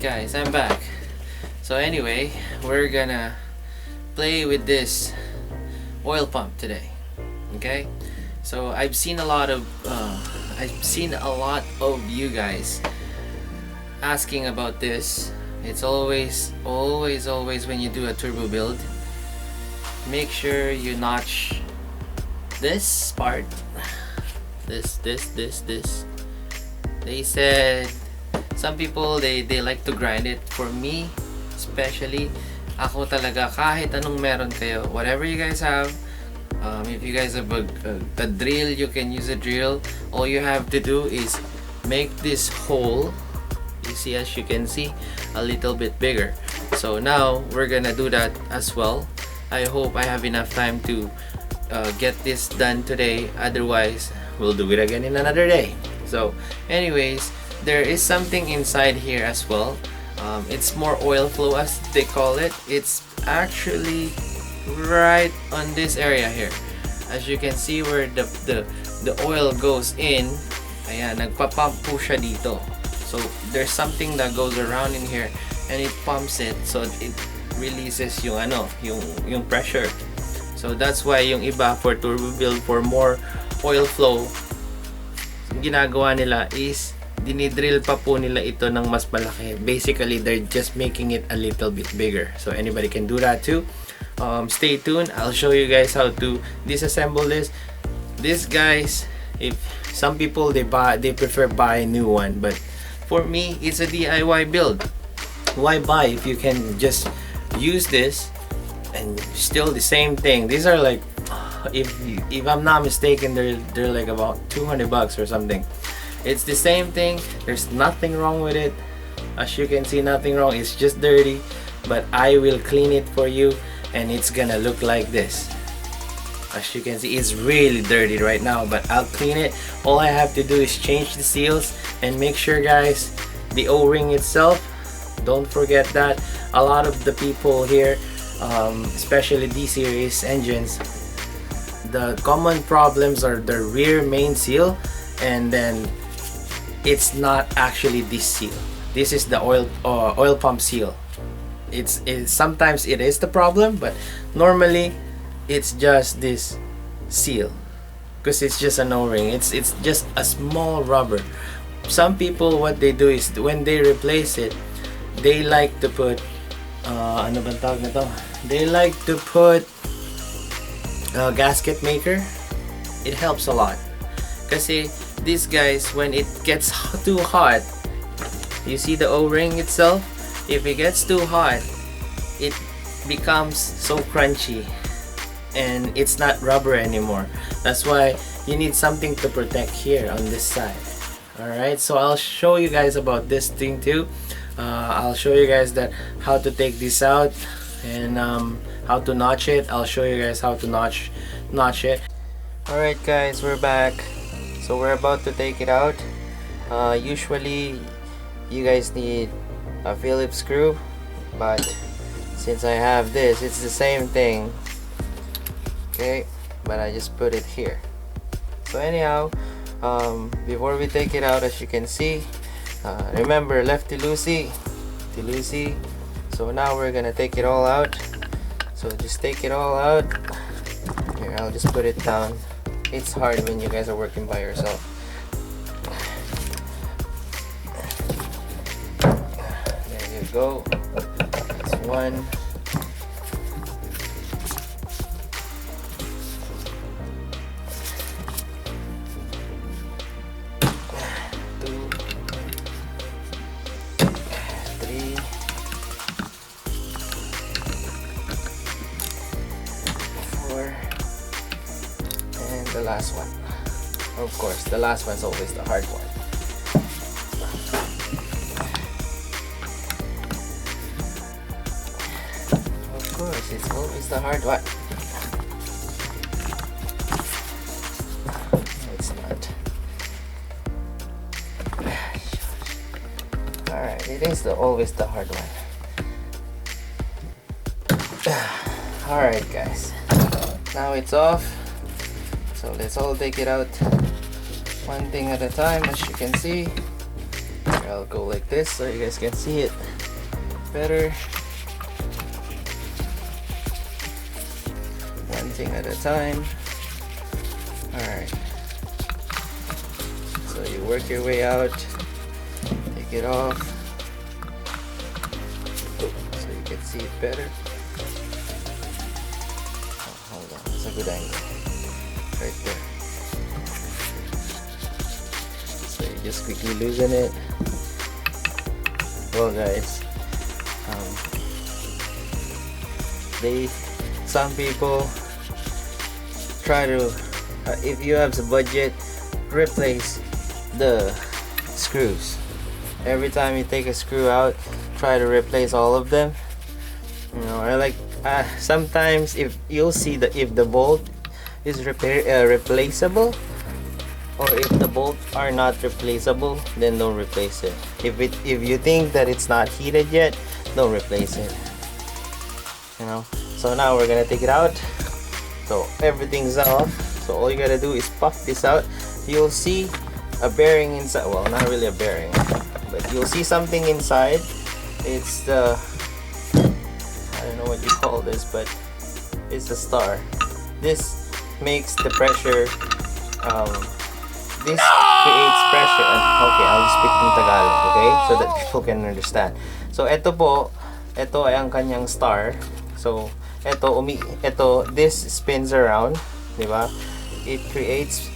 guys, I'm back. So anyway, we're gonna play with this oil pump today. Okay? So I've seen a lot of you guys asking about this. It's always when you do a turbo build, make sure you notch this part. This. They said some people they like to grind it. For me, especially, ako talaga kahit anong meron kayo, whatever you guys have, if you guys have a drill, you can use a drill. All you have to do is make this hole, you see, as you can see, a little bit bigger. So now we're gonna do that as well. I hope I have enough time to get this done today, otherwise we'll do it again in another day. So anyways, there is something inside here as well. It's more oil flow, as they call it. It's actually right on this area here. As you can see where the oil goes in, ayan, nagpa-pump po siya dito. So there's something that goes around in here and it pumps it, so it releases yung pressure. So that's why yung iba for turbo build, for more oil flow, ginagawa nila is dinidrill pa po nila ito ng mas malaki. Basically, they're just making it a little bit bigger. So anybody can do that too. Stay tuned. I'll show you guys how to disassemble this. This, guys, if some people they prefer buy a new one, but for me it's a DIY build. Why buy if you can just use this and still the same thing? These are like, if I'm not mistaken, they're like about 200 bucks or something. It's the same thing. There's nothing wrong with it. As you can see, nothing wrong. It's just dirty, but I will clean it for you and it's gonna look like this. As you can see, it's really dirty right now, but I'll clean it. All I have to do is change the seals and make sure, guys, the O-ring itself, don't forget that. A lot of the people here, especially D-series engines, the common problems are the rear main seal, and then it's not actually this seal. This is the oil pump seal. It's sometimes it is the problem, but normally it's just this seal, because it's just an O-ring. It's just a small rubber. Some people, what they do is when they replace it, they like to put ano bang tawag nito? They like to put a gasket maker. It helps a lot. Kasi these guys, when it gets too hot, you see the O-ring itself, if it gets too hot, it becomes so crunchy and it's not rubber anymore. That's why you need something to protect here on this side. Alright, so I'll show you guys about this thing too. I'll show you guys that how to take this out and how to notch it. I'll show you guys how to notch it. Alright guys, we're back. So we're about to take it out. Usually you guys need a Phillips screw, but since I have this, it's the same thing. Okay, but I just put it here. So anyhow, before we take it out, as you can see, remember, lefty loosey. So now we're gonna take it all out. So just take it all out. Here, I'll just put it down. It's hard when you guys are working by yourself. There you go. That's one. The last one. Of course, the last one's always the hard one. Of course, it's always the hard one. No, it's not. Alright, it is always the hard one. Alright guys, now it's off. So let's all take it out one thing at a time. As you can see, I'll go like this so you guys can see it better. One thing at a time. Alright. So you work your way out. Take it off. So you can see it better. Oh, hold on. It's a good angle. Right there. So you just quickly loosen it. Well guys, some people try to, if you have the budget, replace the screws. Every time you take a screw out, try to replace all of them. You know, I like sometimes if you'll see that if the bolt is replaceable, or if the bolts are not replaceable, then don't replace it. If you think that it's not heated yet, don't replace it. You know. So now we're gonna take it out. So everything's off. So all you gotta do is puff this out. You'll see a bearing inside. Well, not really a bearing, but you'll see something inside. It's the, I don't know what you call this, but it's a star. This makes the pressure. This creates pressure. Okay, I'll speak in Tagalog, okay? So that people can understand. So ito po, ito ay ang kanyang star. So ito this spins around, di ba? It creates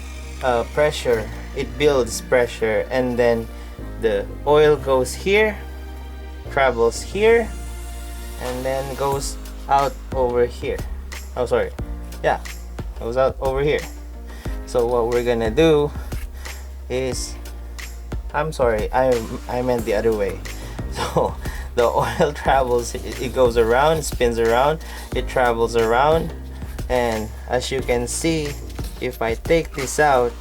pressure. It builds pressure, and then the oil goes here, travels here, and then goes out over here. Oh, sorry. Yeah, goes out over here. So what we're gonna do is, I'm sorry, I meant the other way. So the oil travels, it goes around, spins around, it travels around, and as you can see, if I take this out,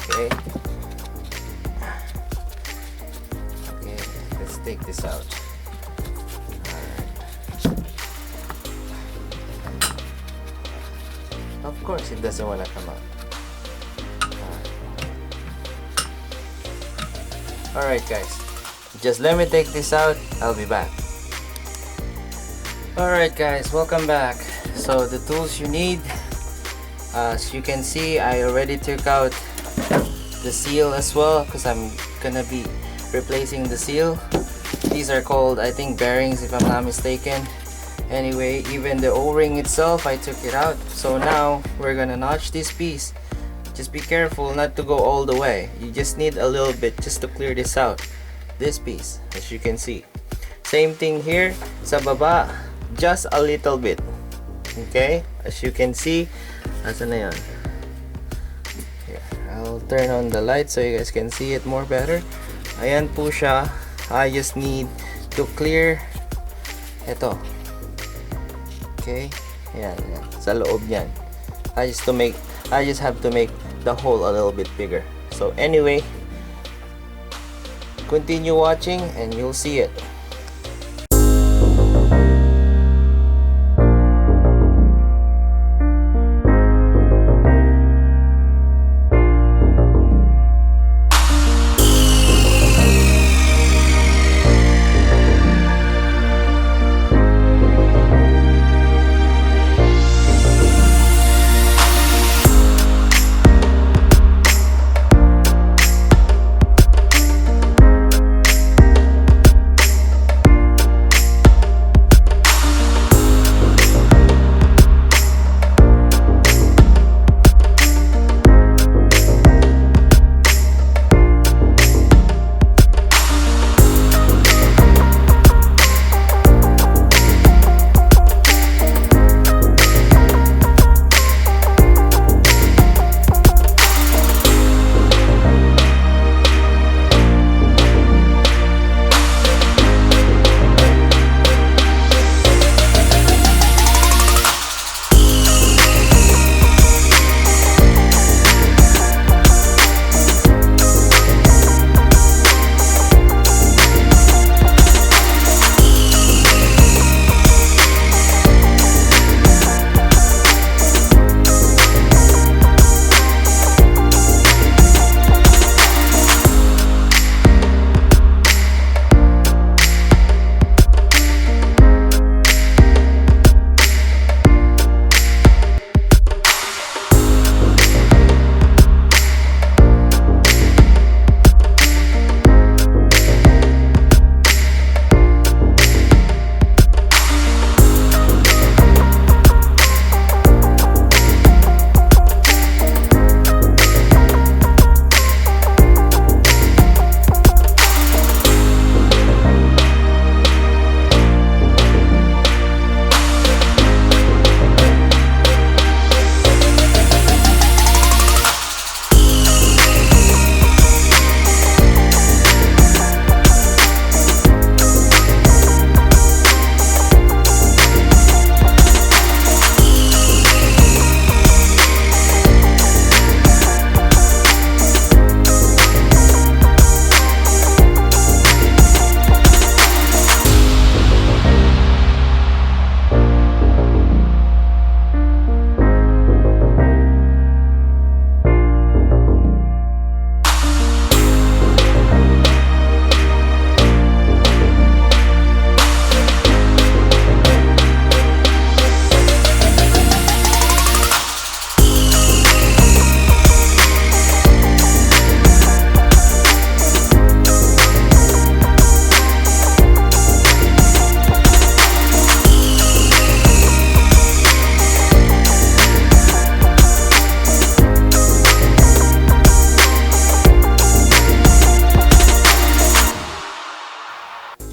okay, let's take this out. Of course it doesn't want to come out. Alright guys, just let me take this out, I'll be back. Alright guys, welcome back. So the tools you need, as you can see, I already took out the seal as well, because I'm gonna be replacing the seal. These are called, I think, bearings if I'm not mistaken. Anyway, even the O-ring itself, I took it out. So now we're gonna notch this piece. Just be careful not to go all the way. You just need a little bit just to clear this out. This piece, as you can see. Same thing here sa baba, just a little bit. Okay, as you can see, asan na yan? Here, I'll turn on the light so you guys can see it more better. Ayan po siya. I just need to clear ito. Okay, yan, yan. Sa loob yan. I just have to make the hole a little bit bigger. So anyway, continue watching and you'll see it.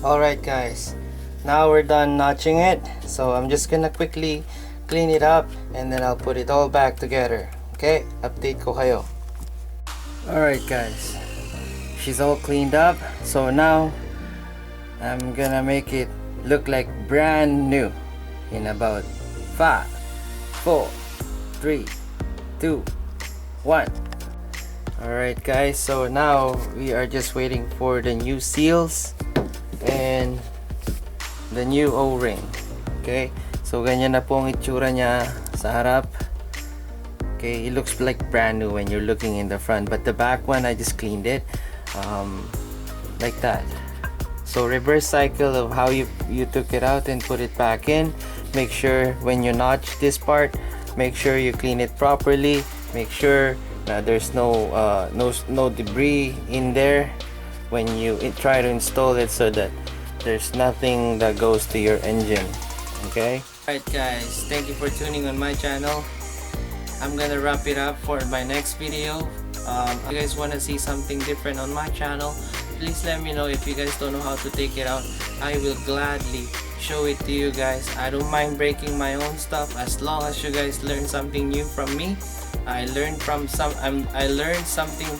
Alright guys, now we're done notching it, so I'm just gonna quickly clean it up and then I'll put it all back together. Okay, update ko kayo. Alright guys, she's all cleaned up, so now I'm gonna make it look like brand new in about 5, 4, 3, 2, 1. Alright guys, so now we are just waiting for the new seals and the new O-ring. Okay, so ganyan na po ang itsura niya sa harap. Okay, it looks like brand new when you're looking in the front, but the back one I just cleaned it like that. So reverse cycle of how you took it out and put it back in. Make sure when you notch this part, make sure you clean it properly. Make sure there's no debris in there when you try to install it, so that there's nothing that goes to your engine. Okay, alright guys, thank you for tuning on my channel. I'm gonna wrap it up for my next video. If you guys want to see something different on my channel, please let me know. If you guys don't know how to take it out, I will gladly show it to you guys. I don't mind breaking my own stuff as long as you guys learn something new from me. I learned something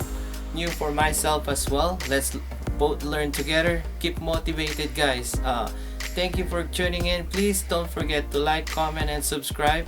new for myself as well. Let's both learn together. Keep motivated guys. Thank you for tuning in. Please don't forget to like, comment and subscribe.